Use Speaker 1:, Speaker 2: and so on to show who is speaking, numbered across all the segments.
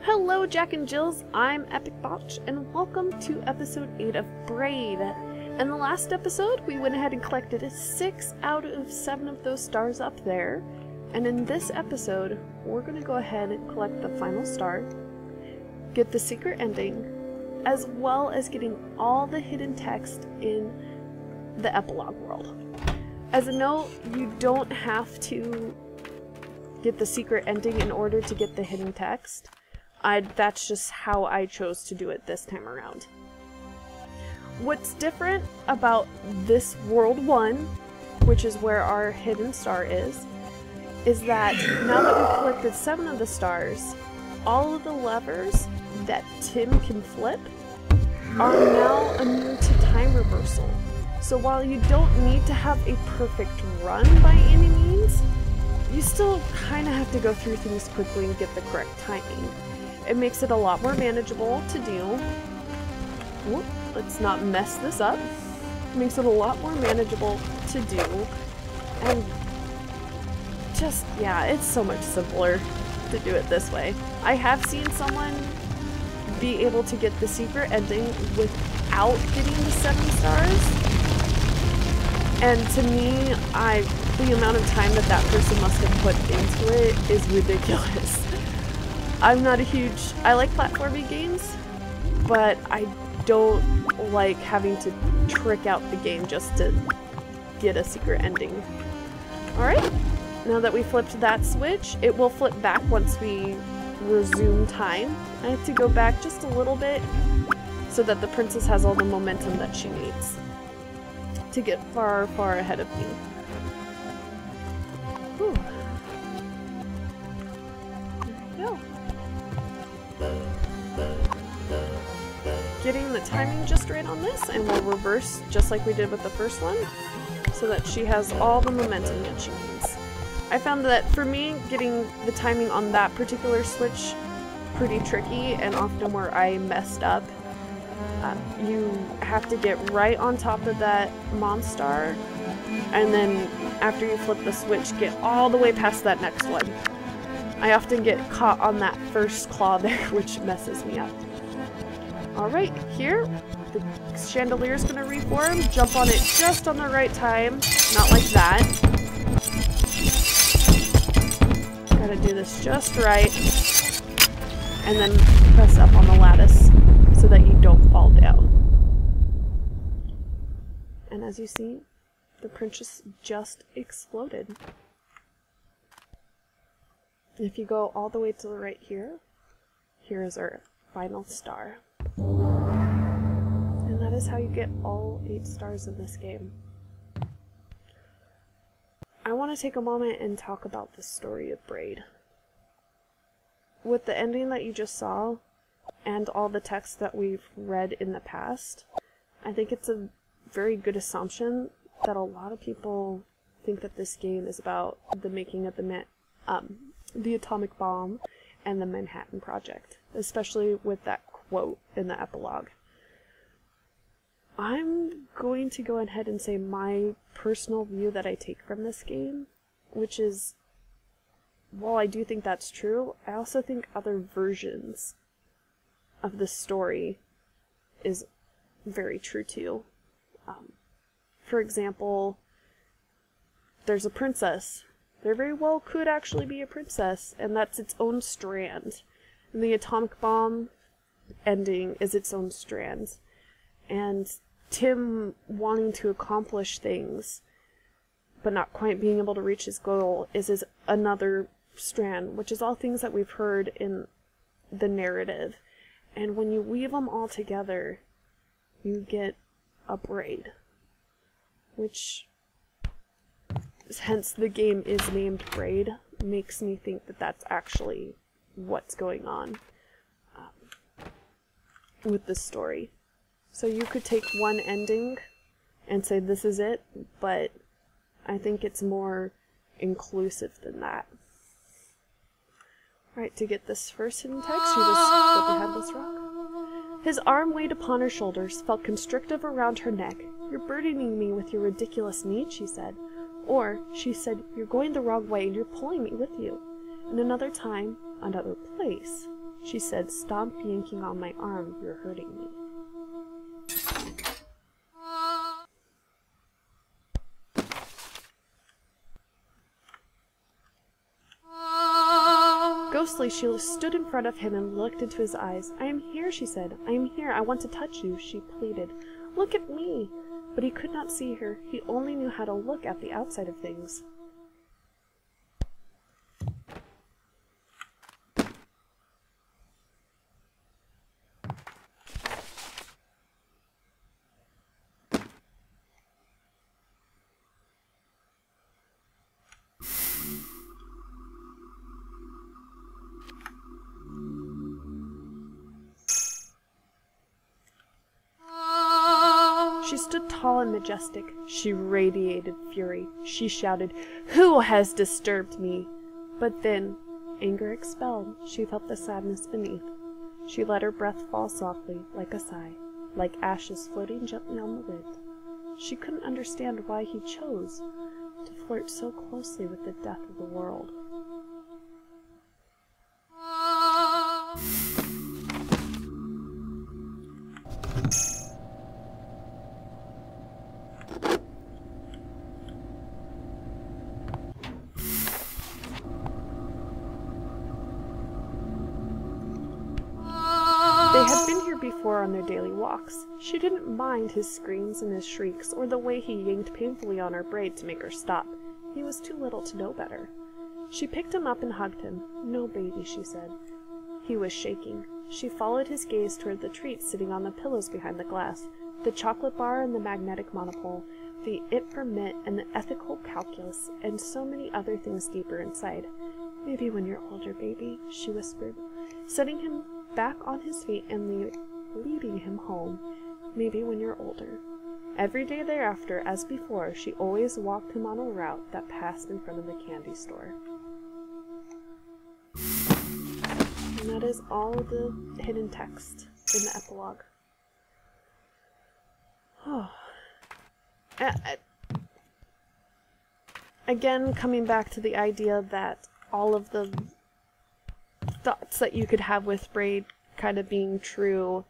Speaker 1: Hello Jack and Jills, I'm Epic Botch, and welcome to episode 8 of Braid. In the last episode, we went ahead and collected 6 out of 7 of those stars up there, and in this episode, we're going to go ahead and collect the final star, get the secret ending, as well as getting all the hidden text in the epilogue world. As a note, you don't have to get the secret ending in order to get the hidden text. That's just how I chose to do it this time around. What's different about this World 1, which is where our hidden star is that now that we've collected 7 of the stars, all of the levers that Tim can flip are now immune to time reversal. So while you don't need to have a perfect run by any means, you still kind of have to go through things quickly and get the correct timing. It makes it a lot more manageable to do. Whoop, let's not mess this up. It makes it a lot more manageable to do. And just, yeah, it's so much simpler to do it this way. I have seen someone be able to get the secret ending without getting the 7 stars. And to me, the amount of time that person must have put into it is ridiculous. I'm not a huge... I like platforming games, but I don't like having to trick out the game just to get a secret ending. Alright, now that we flipped that switch, it will flip back once we resume time. I have to go back just a little bit so that the princess has all the momentum that she needs to get far, far ahead of me. Whew. There we go. Getting the timing just right on this, and we'll reverse just like we did with the first one so that she has all the momentum that she needs. I found that for me, getting the timing on that particular switch pretty tricky and often where I messed up. You have to get right on top of that Monstar, and then after you flip the switch, get all the way past that next one. I often get caught on that first claw there, which messes me up. Alright, here, the chandelier is going to reform. Jump on it just on the right time. Not like that. Gotta do this just right. And then press up on the lattice so that you don't fall down. And as you see, the princess just exploded. If you go all the way to the right here, here is our final star. And that is how you get all 8 stars in this game. I want to take a moment and talk about the story of Braid. With the ending that you just saw, and all the text that we've read in the past, I think it's a very good assumption that a lot of people think that this game is about the making of the atomic bomb and the Manhattan Project, especially with that quote in the epilogue. I'm going to go ahead and say my personal view that I take from this game, which is, while I do think that's true, I also think other versions of the story is very true too. For example, there's a princess. There very well could actually be a princess, and that's its own strand. And the atomic bomb ending is its own strand. And Tim wanting to accomplish things, but not quite being able to reach his goal, is another strand, which is all things that we've heard in the narrative. And when you weave them all together, you get a braid, which, hence the game is named Braid, makes me think that that's actually what's going on with this story. So you could take one ending and say this is it, but I think it's more inclusive than that. Right, to get this first hidden text, you just flip the headless rock. His arm weighed upon her shoulders, felt constrictive around her neck. "You're burdening me with your ridiculous need," she said. Or, she said, "You're going the wrong way and you're pulling me with you." And another time, another place, She said, "Stop yanking on my arm, you're hurting me." Ghostly, she stood in front of him and looked into his eyes. "I am here," she said. "I am here. I want to touch you," she pleaded. "Look at me." But he could not see her. He only knew how to look at the outside of things. She stood tall and majestic. She radiated fury. She shouted, "Who has disturbed me?" But then, anger expelled, she felt the sadness beneath. She let her breath fall softly, like a sigh, like ashes floating gently on the wind. She couldn't understand why he chose to flirt so closely with the death of the world. They had been here before on their daily walks. She didn't mind his screams and his shrieks, or the way he yanked painfully on her braid to make her stop. He was too little to know better. She picked him up and hugged him. "No, baby," she said. He was shaking. She followed his gaze toward the treats sitting on the pillows behind the glass, the chocolate bar and the magnetic monopole, the it for mitt and the ethical calculus, and so many other things deeper inside. "Maybe when you're older, baby," she whispered, setting him back on his feet and leading him home. "Maybe when you're older." Every day thereafter, as before, she always walked him on a route that passed in front of the candy store. And that is all the hidden text in the epilogue. Oh. Again, coming back to the idea that all of the thoughts that you could have with Braid kind of being true,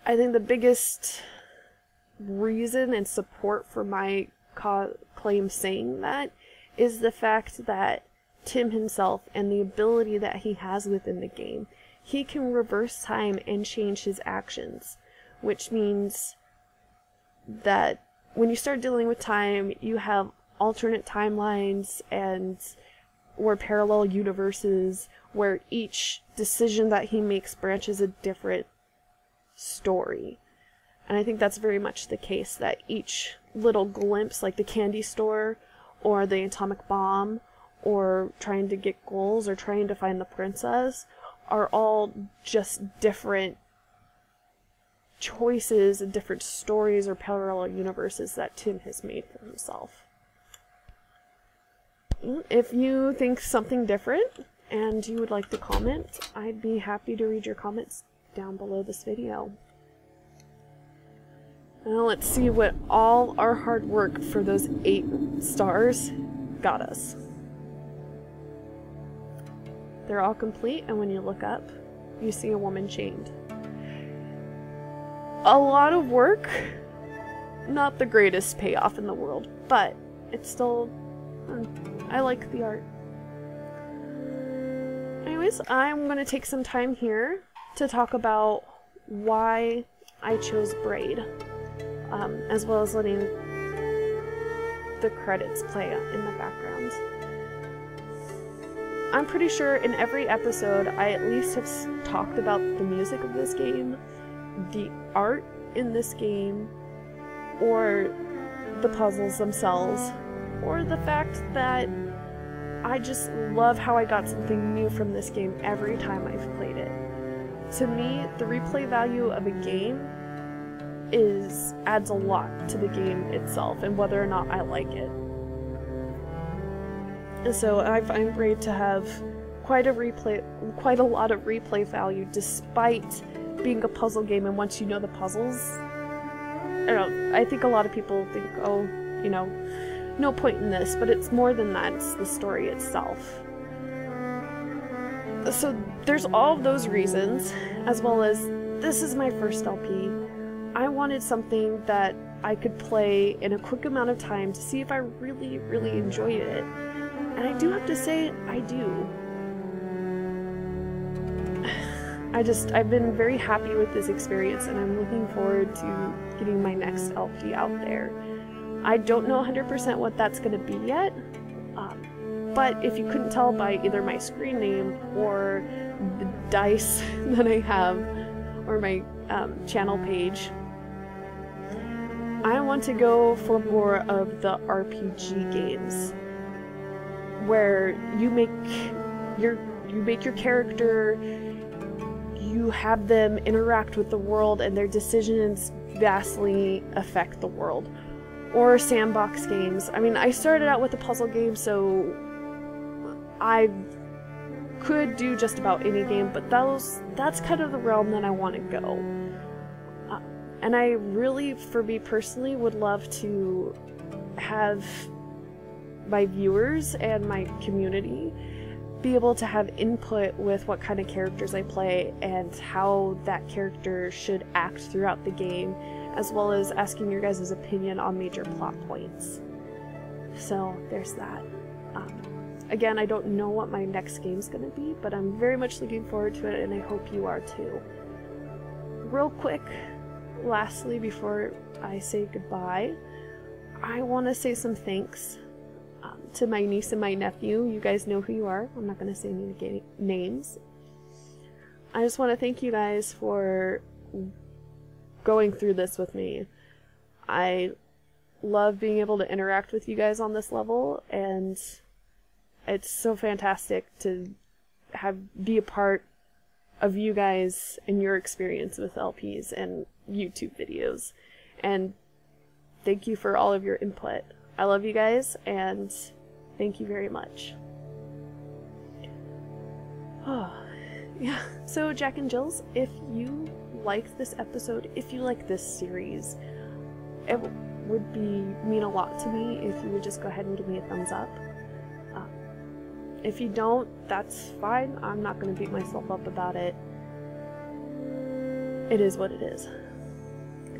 Speaker 1: I think the biggest reason and support for my claim saying that is the fact that Tim himself and the ability that he has within the game. He can reverse time and change his actions, which means that when you start dealing with time, you have alternate timelines and or parallel universes where each decision that he makes branches a different story. And I think that's very much the case, that each little glimpse, like the candy store or the atomic bomb or trying to get goals or trying to find the princess, are all just different choices and different stories or parallel universes that Tim has made for himself. If you think something different and you would like to comment, I'd be happy to read your comments down below this video. Now let's see what all our hard work for those 8 stars got us. They're all complete, and when you look up, you see a woman chained. A lot of work, not the greatest payoff in the world, but it's still, I like the art. Anyways, I'm going to take some time here to talk about why I chose Braid, as well as letting the credits play in the background. I'm pretty sure in every episode I at least have talked about the music of this game, the art in this game, or the puzzles themselves, or the fact that I just love how I got something new from this game every time I've played it. To me, the replay value of a game adds a lot to the game itself and whether or not I like it. And so I find Braid to have quite a lot of replay value despite being a puzzle game, and once you know the puzzles, I think a lot of people think, oh, you know, no point in this, but it's more than that, it's the story itself. So there's all of those reasons, as well as this is my first LP. I wanted something that I could play in a quick amount of time to see if I really, really enjoyed it. And I do have to say, I do. I've been very happy with this experience, and I'm looking forward to getting my next LP out there. I don't know 100% what that's going to be yet, but if you couldn't tell by either my screen name or the dice that I have, or my channel page, I want to go for more of the RPG games, where you make your character, you have them interact with the world, and their decisions vastly affect the world. Or sandbox games. I mean, I started out with a puzzle game, so I could do just about any game, but that's kind of the realm that I want to go. And I really, for me personally, would love to have my viewers and my community be able to have input with what kind of characters I play and how that character should act throughout the game, as well as asking your guys' opinion on major plot points. So there's that. Again, I don't know what my next game's gonna be, but I'm very much looking forward to it, and I hope you are too. Real quick, lastly, before I say goodbye, I want to say some thanks to my niece and my nephew. You guys know who you are. I'm not going to say any names. I just want to thank you guys for going through this with me. I love being able to interact with you guys on this level, and it's so fantastic to be a part of you guys and your experience with LPs and YouTube videos. And thank you for all of your input. I love you guys, and thank you very much. Oh, yeah. So, Jack and Jills, if you liked this episode, if you like this series, it would mean a lot to me if you would just go ahead and give me a thumbs up. If you don't, that's fine. I'm not going to beat myself up about it. It is what it is.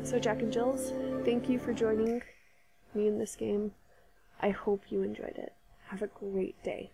Speaker 1: So, Jack and Jills, thank you for joining me in this game. I hope you enjoyed it. Have a great day.